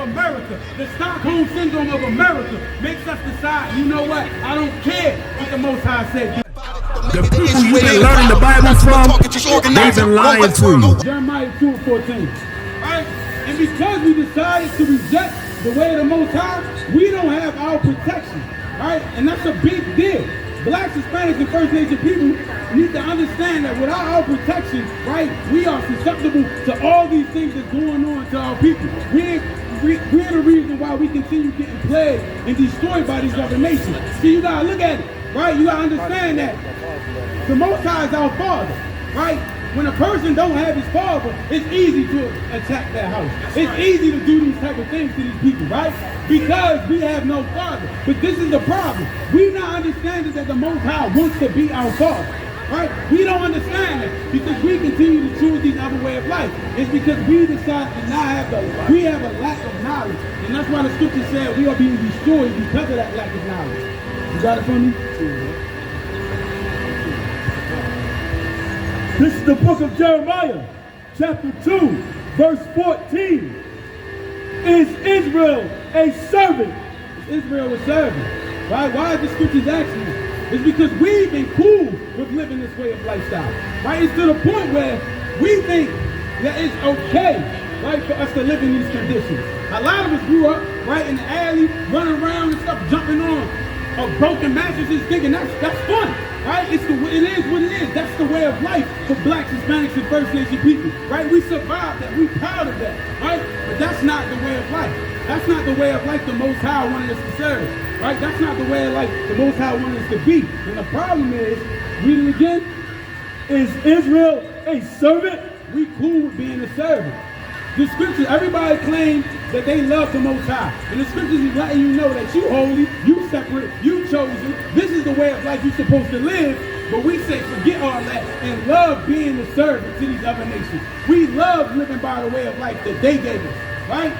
America, the Stockholm Syndrome of America makes us decide, you know what, I don't care what the Most High said. The people you've been learning the Bible from, they've been lying to you. Jeremiah 2:14. Right? And because we decided to reject the way of the Most High, we don't have our protection. Right? And that's a big deal. Blacks, Hispanics, and First Nation people need to understand that without our protection, right, we are susceptible to all these things that's going on to our people. We're the reason why we continue getting plagued and destroyed by these other nations. See, you gotta look at it, right? You gotta understand that the Most High is our Father, right? When a person don't have his father, it's easy to attack that house. It's easy to do these type of things to these people, right? Because we have no father. But this is the problem. We not understanding that the Most High wants to be our Father, right? We don't understand that because we continue to choose these other way of life. It's because we decide to not have we have a lack of knowledge. And that's why the scripture said we are being destroyed because of that lack of knowledge. You got it for me? This is the book of Jeremiah, chapter 2, verse 14. Is Israel a servant? Is Israel a servant? Why is the scriptures asking that? It's because we've been cool with living this way of lifestyle. Right? It's to the point where we think that it's okay, right, for us to live in these conditions. A lot of us grew up, right, in the alley, running around and stuff, jumping on broken mattresses, thinking that's fun. Right? It is what it is. That's the way of life for Blacks, Hispanics, and First Nation people. Right? We survived that. We proud of that. Right? But that's not the way of life. That's not the way of life the Most High wanted us to serve. Right? That's not the way of life the Most High wanted us to be. And the problem is, read it again. Is Israel a servant? We cool with being a servant. The scriptures, everybody claims that they love the Most High. And the scriptures is letting you know that you holy, you separate, you chosen. This is the way of life you're supposed to live. But we say forget all that and love being a servant to these other nations. We love living by the way of life that they gave us, right?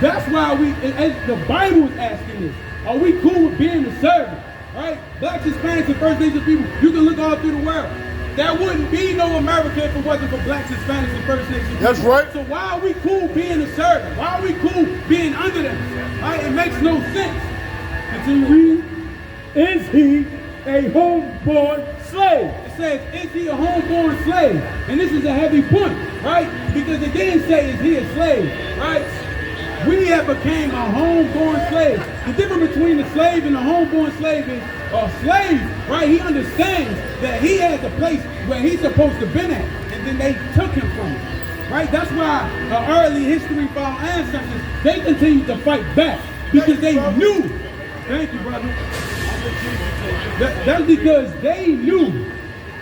That's why the Bible is asking this. Are we cool with being a servant, right? Blacks, Hispanics, and First Nation people, you can look all through the world. There wouldn't be no America if it wasn't for Blacks, Hispanics, and First Nation people. That's right. So why are we cool being a servant? Why are we cool being under them? Right? It makes no sense. Continue reading. Is he a homeborn slave? It says, is he a homeborn slave? And this is a heavy point, right? Because it didn't say, is he a slave, right? We have became a homeborn slave. The difference between the slave and the homeborn slave is a slave, right? He understands that he has a place where he's supposed to be at, and then they took him from it, right? That's why early history for our ancestors, they continued to fight back because they knew. Thank you, brother. That's because they knew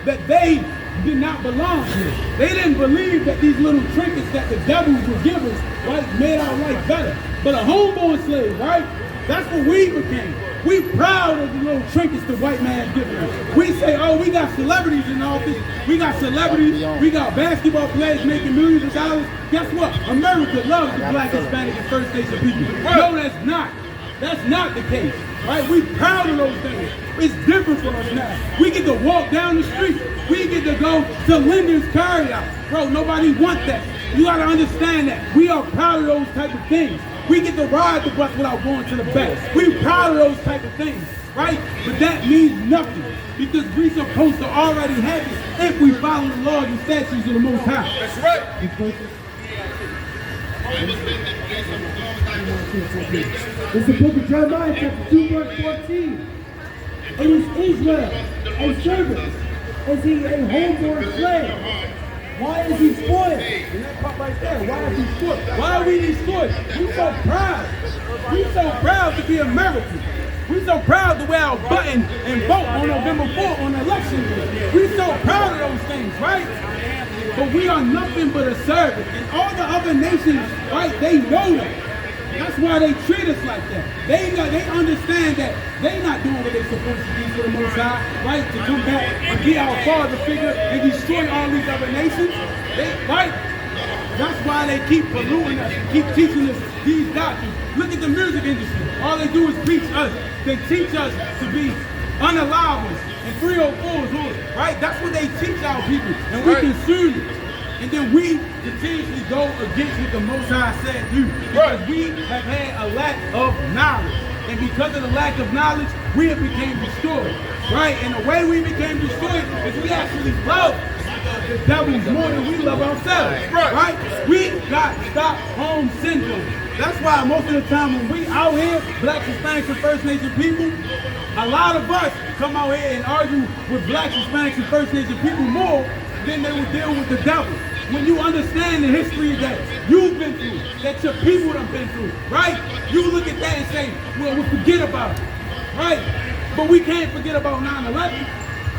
that they did not belong here. They didn't believe that these little trinkets that the devils would give us, right, made our life better. But a homeborn slave, right? That's what we became. We proud of the little trinkets the white man's giving us. We say, oh, we got celebrities in office. We got celebrities. We got basketball players making millions of dollars. Guess what? America loves the Black, Hispanic, and First Nation people. No, that's not. That's not the case. Right? We proud of those things. It's different for us now. We get to walk down the street. We get to go to Linden's carryout. Bro, nobody wants that. You got to understand that. We are proud of those type of things. We get to ride the bus without going to the back. We proud of those type of things, right? But that means nothing because we're supposed to already have it if we follow the laws and statutes of the Most High. That's right. It's the book of Jeremiah, chapter 2, verse 14. And is Israel a servant? Is he a homeborn slave? Why is he spoiled? And that part right there, why is he spoiled? Why are we destroyed? We're so proud. We're so proud to be Americans. We're so proud to wear our button and vote on November 4th on election day. We're so proud of those things, right? But we are nothing but a servant. And all the other nations, right, they know that. That's why they treat us like that. They understand that they're not doing what they're supposed to do for the Most High, right? To come back and be our father figure and destroy all these other nations, right? That's why they keep polluting us and keep teaching us these doctrines. Look at the music industry. All they do is preach us. They teach us to be unallowers and 304s, right? That's what they teach our people, and we consume it. And then we continuously go against what the Most High said do. Because we have had a lack of knowledge. And because of the lack of knowledge, we have became destroyed. Right? And the way we became destroyed is we actually love the devils more than we love ourselves. Right? We got Stockholm syndrome. That's why most of the time when we out here, blacks, Hispanics, and First Nation people, a lot of us come out here and argue with blacks, Hispanics, and First Nation people more than they would deal with the devil. When you understand the history that you've been through, that your people have been through, right? You look at that and say, well, we'll forget about it, right? But we can't forget about 9/11,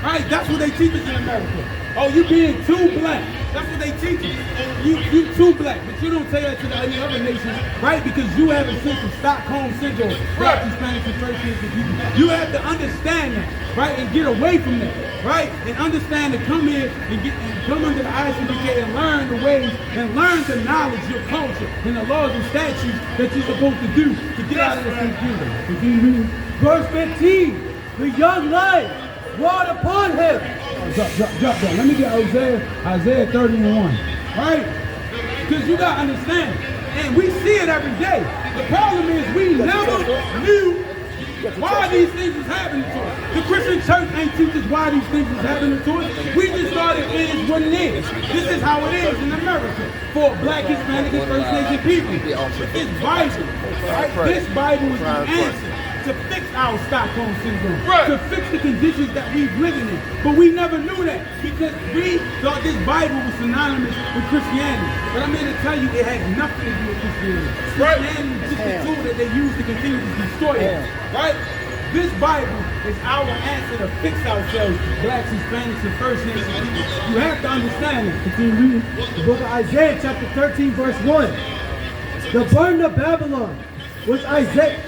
right? That's what they teach us in America. Oh, you being too black. That's what they teach us. You too black, but you don't say that to any other nations, right? Because you have a sense of Stockholm syndrome, black, Hispanics, and First Nation people. You have to understand that, right, and get away from that, right, and understand to come here and come under the ISUPK and learn the ways and learn the knowledge, your culture, and the laws and statutes that you're supposed to do to get out of this kingdom. Verse 15, the young lion roared upon him. Drop that. Let me get Isaiah 30:1. Right? Because you got to understand. And we see it every day. The problem is we never knew why these things was happening to us. The Christian church ain't teach us why these things was happening to us. We just thought it is what it is. This is how it is in America for black, Hispanic, and First Nation people. This Bible, right? This Bible is the answer to fix our Stockholm syndrome, to fix the conditions that we've living in. But we never knew that because we thought this Bible was synonymous with Christianity. But I'm here to tell you it has nothing to do with Christianity. Christianity is just a tool that they use to continue to destroy us, right? This Bible is our answer to fix ourselves, blacks, Hispanics, and First Nation people. You have to understand it. Continue reading the book of Isaiah, chapter 13, verse 1. The burden of Babylon was Isaiah.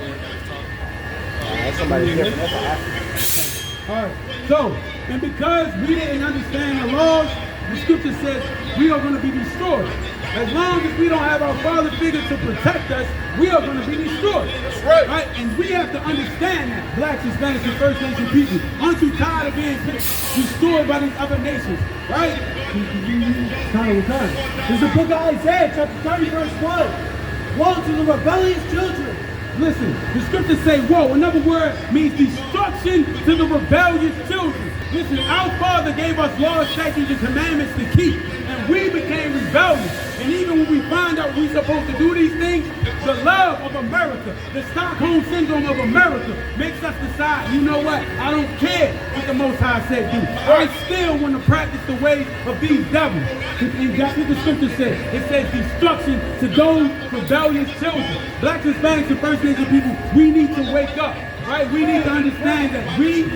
That's somebody different. That's an African. All right. So, and because we didn't understand the laws, the scripture says we are going to be destroyed. As long as we don't have our father figure to protect us, we are going to be destroyed. That's right. Right? And we have to understand that, blacks, Hispanics, and First Nation people. Aren't you tired of being destroyed by these other nations? Right? Time. This is the book of Isaiah, chapter 30, verse 1. Woe to the rebellious children. Listen, the scriptures say woe. Another word means destruction to the rebellious children. Listen, our Father gave us laws, statutes, and commandments to keep, and we became rebellious. And even when we find out we're supposed to do these things, the love of America, the Stockholm syndrome of America, makes us decide, you know what, I don't care what the Most High said do. I still want to practice the ways of these devils. And that's what the scripture says. It says destruction to those rebellious children. Blacks, Hispanics, and First Nation people, we need to wake up. Right? We need to understand that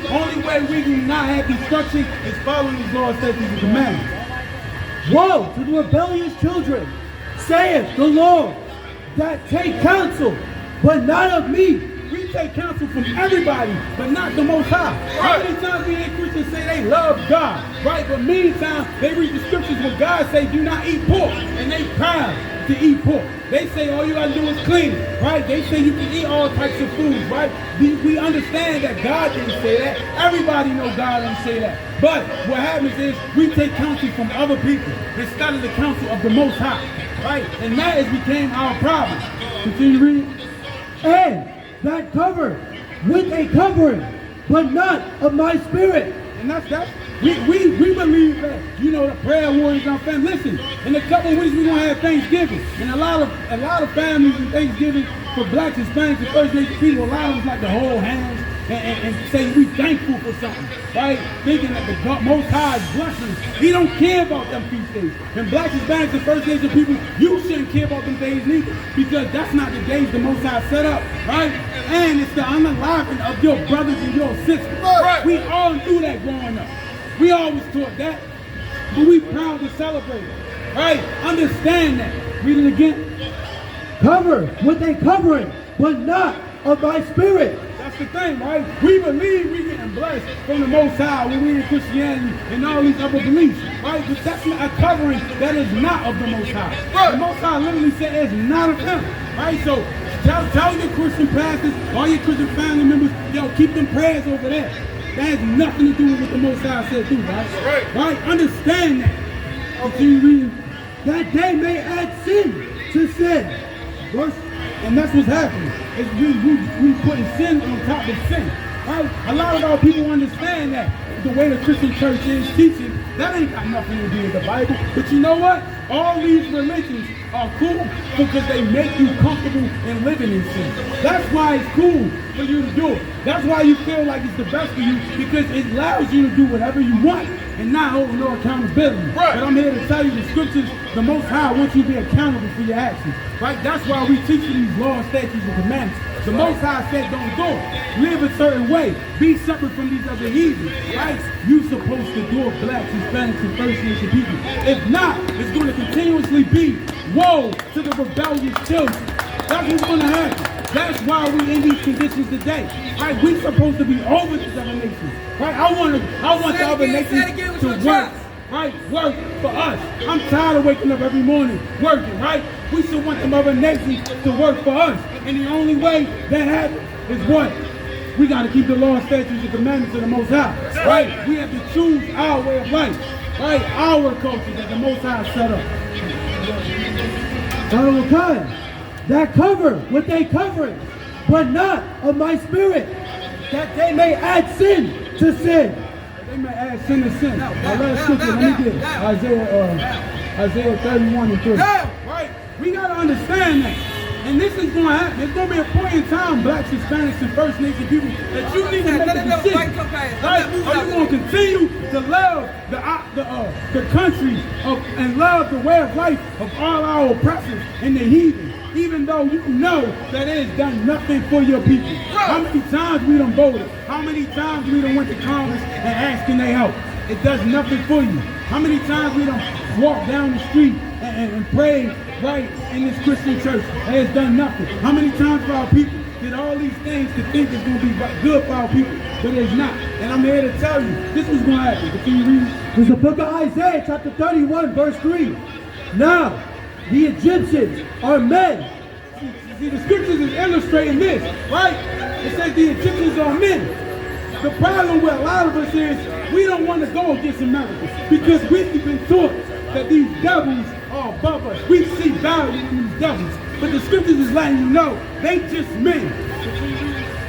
only way we do not have destruction is following these laws, statutes, and commandments. Woe to the rebellious children, saith the Lord, that take counsel, but not of me. We take counsel from everybody, but not the Most High. How many times we hear Christians say they love God, right? But meantime, they read the scriptures where God say, do not eat pork, and they proud to eat pork. They say all you gotta do is clean it, right? They say you can eat all types of foods, right? We understand that God didn't say that. Everybody knows God didn't say that. But what happens is we take counsel from other people instead of the counsel of the Most High, right? And that has became our problem. Continue reading. And that covered with a covering, but not of my spirit. And that's we believe that, you know, the prayer warriors in our family. Listen, in a couple of weeks we're gonna have Thanksgiving. And a lot of families in Thanksgiving for blacks, Hispanics, and First Nation people, a lot of them like to hold hands and say we thankful for something, right? Thinking that the Most High's blessings, He don't care about them feast days. And blacks, Hispanics, and First Nation people, you shouldn't care about them days neither, because that's not the days the Most High set up, right? And it's the unaliving of your brothers and your sisters. Right. We all knew that growing up. We always taught that, but we proud to celebrate it, right? Understand that. Read it again. Covered with a covering, but not of my spirit. That's the thing, right? We believe we getting blessed from the Most High when we in Christianity and all these other beliefs, right? But that's not a covering that is not of the Most High. Right. The Most High literally said it's not of Him, right? So tell your Christian pastors, all your Christian family members, yo, keep them prayers over there. That has nothing to do with what the Most High said do, right? Right. Right? Understand that. Continue reading. that they may add sin to sin. And that's what's happening. Is we putting sin on top of sin. Right? A lot of our people understand that the way the Christian church is teaching, that ain't got nothing to do with the Bible. But you know what? All these religions are cool because they make you comfortable in living in sin. That's why it's cool for you to do it. That's why you feel like it's the best for you, because it allows you to do whatever you want and not hold no accountability. Right. But I'm here to tell you the scriptures, the Most High wants you to be accountable for your actions. Right? That's why we teach you these laws, statutes, and commandments. The Most High said don't do it. Live a certain way. Be separate from these other heathens. Right? You supposed to do it, blacks, Hispanics, and First Nation people. If not, it's going to continuously be woe to the rebellious children. That's what's going to happen. That's why we in these conditions today. Right? We supposed to be over these other nations. Right? I want the other nations to work. Right? Work for us. I'm tired of waking up every morning working, right? We should want them other nations to work for us. And the only way that happens is what? We got to keep the law, statutes, and commandments of the Most High. Right? We have to choose our way of life. Right? Our culture that the Most High set up. That cover what they covering, but not of my spirit, that they may add sin to sin. They may add sin to sin. Last scripture, let me get it. Isaiah 31 and 3. Right? We got to understand that. And this is going to happen. There's going to be a point in time, blacks, Hispanics, and First Nation people, that you need to make a decision. Right? Are you going to continue to love the country and love the way of life of all our oppressors and the heathen, even though you know that it has done nothing for your people? How many times we done voted? How many times we done went to Congress and asked can they help? It does nothing for you. How many times we done walked down the street and prayed right in this Christian church? It has done nothing. How many times for our people did all these things to think it's going to be good for our people, but it's not. And I'm here to tell you, this is going to happen. Continue reading. There's the book of Isaiah, chapter 31, verse 3. Now, the Egyptians are men. See, the scriptures is illustrating this, right? It says the Egyptians are men. The problem with a lot of us is we don't want to go against America because we've been taught that these devils are above us. We see value in these devils. But the scriptures is letting you know they just men.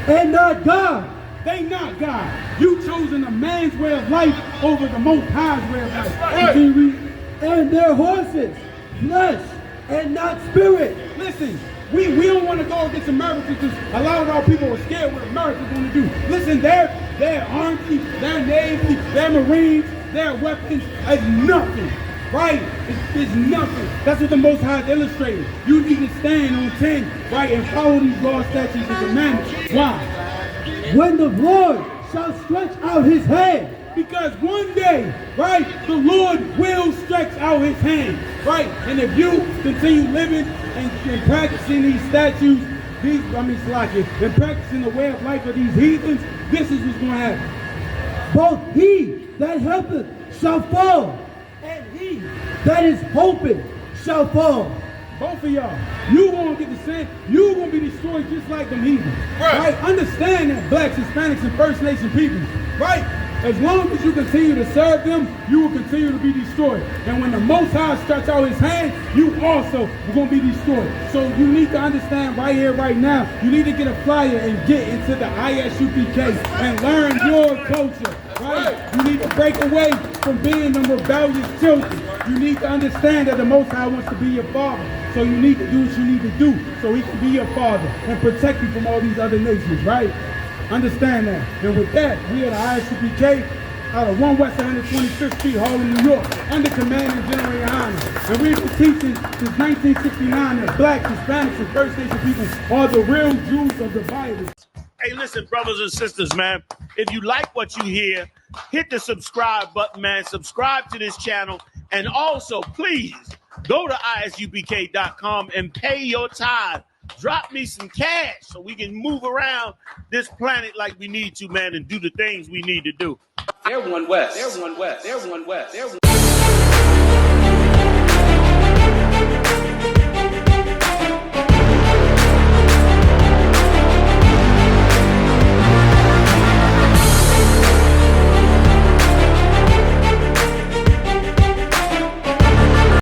And not God. They not God. You chosen a man's way of life over the Most High's way of life. Right. And their horses, flesh and not spirit. Listen, we don't want to go against America because a lot of our people are scared what America's going to do. Listen, their army, their navy, their marines, their weapons is nothing. Right? It's nothing. That's what the Most High is illustrating. You need to stand on 10, right, and follow these laws, statutes, and commandments. Why? When the Lord shall stretch out his hand. Because one day, right, the Lord will stretch out his hand, right? And if you continue living and practicing these statutes, and practicing the way of life of these heathens, this is what's going to happen. Both he that helpeth shall fall, and he that is hoping shall fall. Both of y'all, you won't get the same. You gonna be destroyed just like them heathens. Right? Understand that blacks, Hispanics, and First Nation people, right? As long as you continue to serve them, you will continue to be destroyed. And when the Most High stretch out his hand, you also are going to be destroyed. So you need to understand right here, right now, you need to get a flyer and get into the ISUPK and learn your culture. Right? You need to break away from being the rebellious children. You need to understand that the Most High wants to be your father. So you need to do what you need to do so he can be your father and protect you from all these other nations, right? Understand that. And with that, we are the ISUPK out of 1 West 125th Street, Harlem, New York, under command of General Yohana. And we've been teaching since 1969 that blacks, Hispanics, and First Nation people are the real Jews of the Bible. Hey, listen, brothers and sisters, man. If you like what you hear, hit the subscribe button, man. Subscribe to this channel. And also, please, go to ISUPK.com and pay your tithe. Drop me some cash so we can move around this planet like we need to, man, and do the things we need to do. They're one West. They're one West. They're one West. They're one